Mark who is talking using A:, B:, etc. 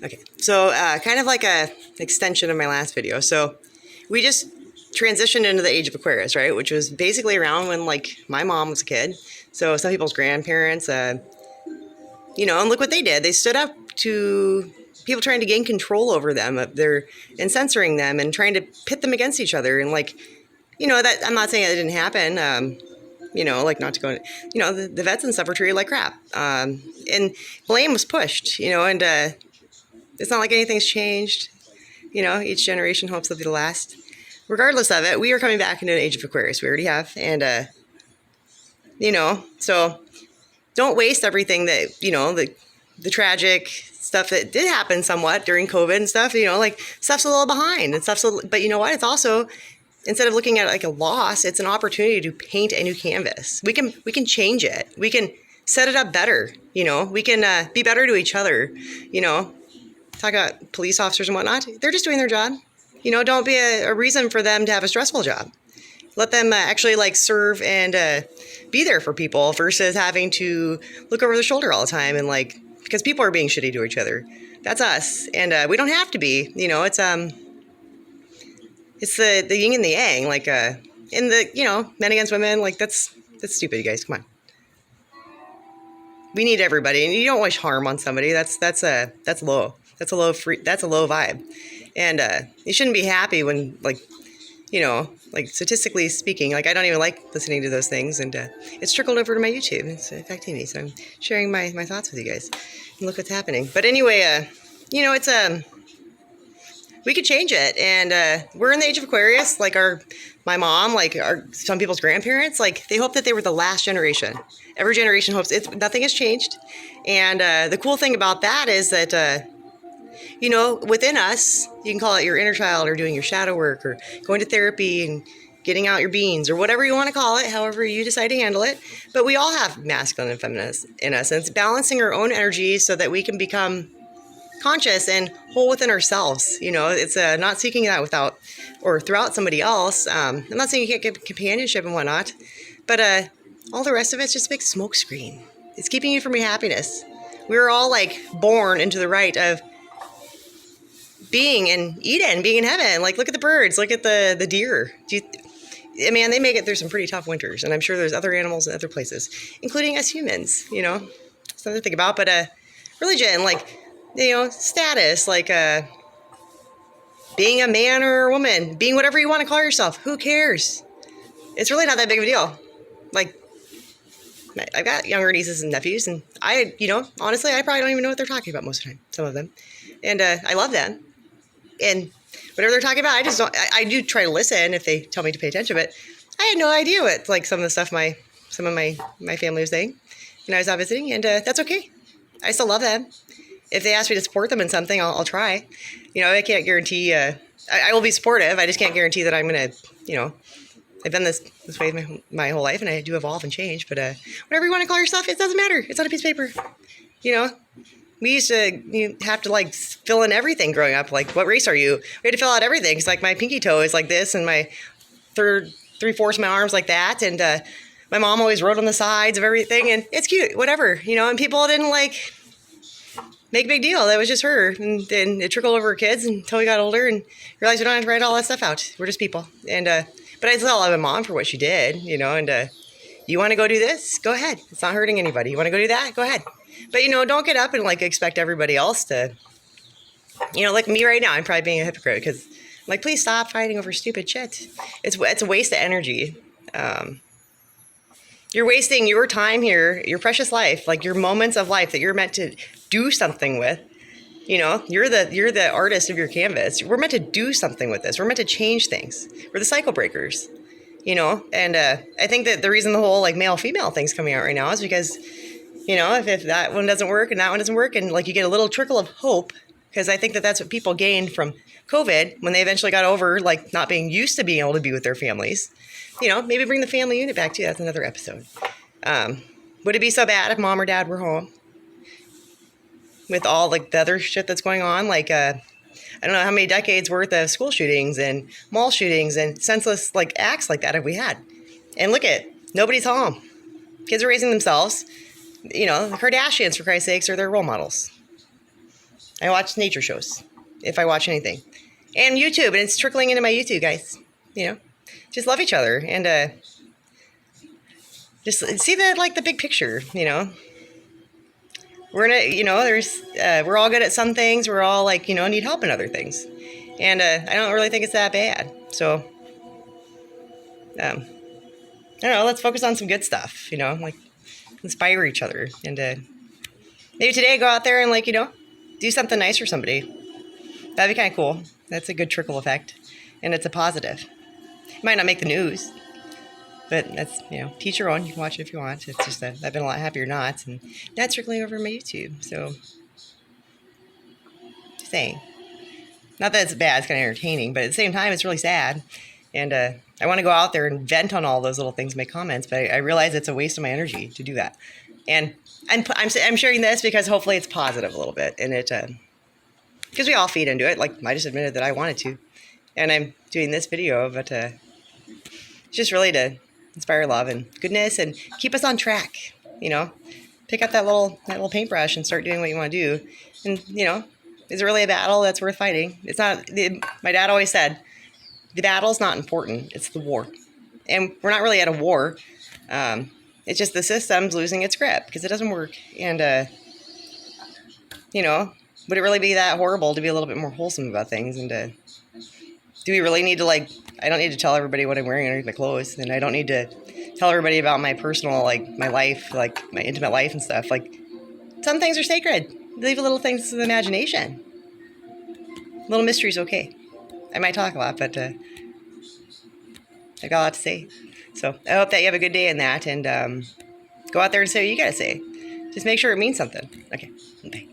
A: Okay, so kind of like a extension of my last video. So we just transitioned into the age of Aquarius, right? Which was basically around when like my mom was a kid. So some people's grandparents, and look what they did. They stood up to people trying to gain control over them, and censoring them and trying to pit them against each other. And like, that I'm not saying that it didn't happen. Like not to go, the vets and stuff were treated like crap. And blame was pushed, and it's not like anything's changed. Each generation hopes they'll be the last. Regardless of it, we are coming back into an age of Aquarius. We already have. And, so don't waste everything that, the tragic stuff that did happen somewhat during COVID and stuff, like stuff's a little behind and stuff's but you know what? It's also, instead of looking at it like a loss, it's an opportunity to paint a new canvas. We can change it. We can set it up better. We can be better to each other, talk about police officers and whatnot. They're just doing their job. Don't be a reason for them to have a stressful job. Let them actually like serve and be there for people versus having to look over their shoulder all the time and like, because people are being shitty to each other. That's us. And we don't have to be, it's the yin and the yang, like in the, men against women, like that's stupid, you guys. Come on. We need everybody, and you don't wish harm on somebody. That's low. That's a low vibe. And you shouldn't be happy when, like, like statistically speaking, like I don't even like listening to those things. And it's trickled over to my YouTube. It's affecting me. So I'm sharing my thoughts with you guys. And look what's happening. But anyway, it's we could change it. And we're in the age of Aquarius, like my mom, like some people's grandparents, like they hope that they were the last generation. Every generation hopes nothing has changed. And the cool thing about that is that, within us, you can call it your inner child or doing your shadow work or going to therapy and getting out your beans or whatever you want to call it, however you decide to handle it. But we all have masculine and feminine in us. And it's balancing our own energy so that we can become conscious and whole within ourselves. It's not seeking that without or throughout somebody else. I'm not saying you can't get companionship and whatnot, but all the rest of it's just a big smoke screen. It's keeping you from your happiness. We're all like born into the right of being in Eden, being in heaven. Like, look at the birds, look at the deer. Man, they make it through some pretty tough winters, and I'm sure there's other animals in other places, including us humans. Something to think about. But religion, like, status, like being a man or a woman, being whatever you want to call yourself. Who cares? It's really not that big of a deal. Like, I've got younger nieces and nephews, and honestly, I probably don't even know what they're talking about most of the time, some of them. And I love them. And whatever they're talking about, I just don't, I do try to listen if they tell me to pay attention, but I had no idea what, like, some of the stuff some of my family was saying when I was out visiting, and that's okay. I still love them. If they ask me to support them in something, I'll try. I can't guarantee, I will be supportive. I just can't guarantee that I'm going to, I've been this way my whole life, and I do evolve and change, but whatever you want to call yourself, it doesn't matter. It's on a piece of paper. We used to have to like fill in everything growing up. Like, what race are you? We had to fill out everything. It's like my pinky toe is like this, and my 3/4 of my arm's like that. And my mom always wrote on the sides of everything, and it's cute, whatever, and people didn't like make a big deal. That was just her. And then it trickled over her kids until we got older and realized we don't have to write all that stuff out. We're just people. And, but I still love my mom for what she did, and you want to go do this? Go ahead. It's not hurting anybody. You want to go do that? Go ahead. But, don't get up and like expect everybody else to, like me right now, I'm probably being a hypocrite because I'm like, please stop fighting over stupid shit. It's a waste of energy. You're wasting your time here, your precious life, like your moments of life that you're meant to do something with. You're the artist of your canvas. We're meant to do something with this. We're meant to change things. We're the cycle breakers, and I think that the reason the whole like male-female thing's coming out right now is because, if that one doesn't work and that one doesn't work, and like you get a little trickle of hope, because I think that that's what people gained from COVID when they eventually got over like not being used to being able to be with their families. Maybe bring the family unit back too. That's another episode. Would it be so bad if mom or dad were home with all like the other shit that's going on? Like, I don't know how many decades worth of school shootings and mall shootings and senseless like acts like that have we had. And look at, nobody's home. Kids are raising themselves. The Kardashians, for Christ's sakes, are their role models. I watch nature shows, if I watch anything. And YouTube, and it's trickling into my YouTube, guys. You know, just love each other and just see the big picture. You know, we're in a, you know, we're all good at some things. We're all need help in other things, and I don't really think it's that bad. So, I don't know. Let's focus on some good stuff. You know, like inspire each other, and maybe today go out there and do something nice for somebody. That'd be kind of cool. That's a good trickle effect, and it's a positive. It might not make the news, but that's, teach your own. You can watch it if you want. It's just that I've been a lot happier not, and that's trickling over my YouTube. So, just saying. Not that it's bad, it's kind of entertaining, but at the same time, it's really sad. And I want to go out there and vent on all those little things, make comments, but I realize it's a waste of my energy to do that. And I'm sharing this because hopefully it's positive a little bit, and because we all feed into it. Like I just admitted that I wanted to, and I'm doing this video, but just really to inspire love and goodness and keep us on track. Pick up that little paintbrush and start doing what you want to do. And is it really a battle that's worth fighting? It's not. My dad always said, the battle's not important. It's the war, and we're not really at a war. It's just the system's losing its grip because it doesn't work. And would it really be that horrible to be a little bit more wholesome about things? And do we really need to I don't need to tell everybody what I'm wearing underneath my clothes, and I don't need to tell everybody about my personal, my life, my intimate life and stuff. Some things are sacred. Leave a little things to the imagination. Little mystery's okay. I might talk a lot, but I've got a lot to say. So I hope that you have a good day in that, and go out there and say what you got to say. Just make sure it means something. Okay, bye.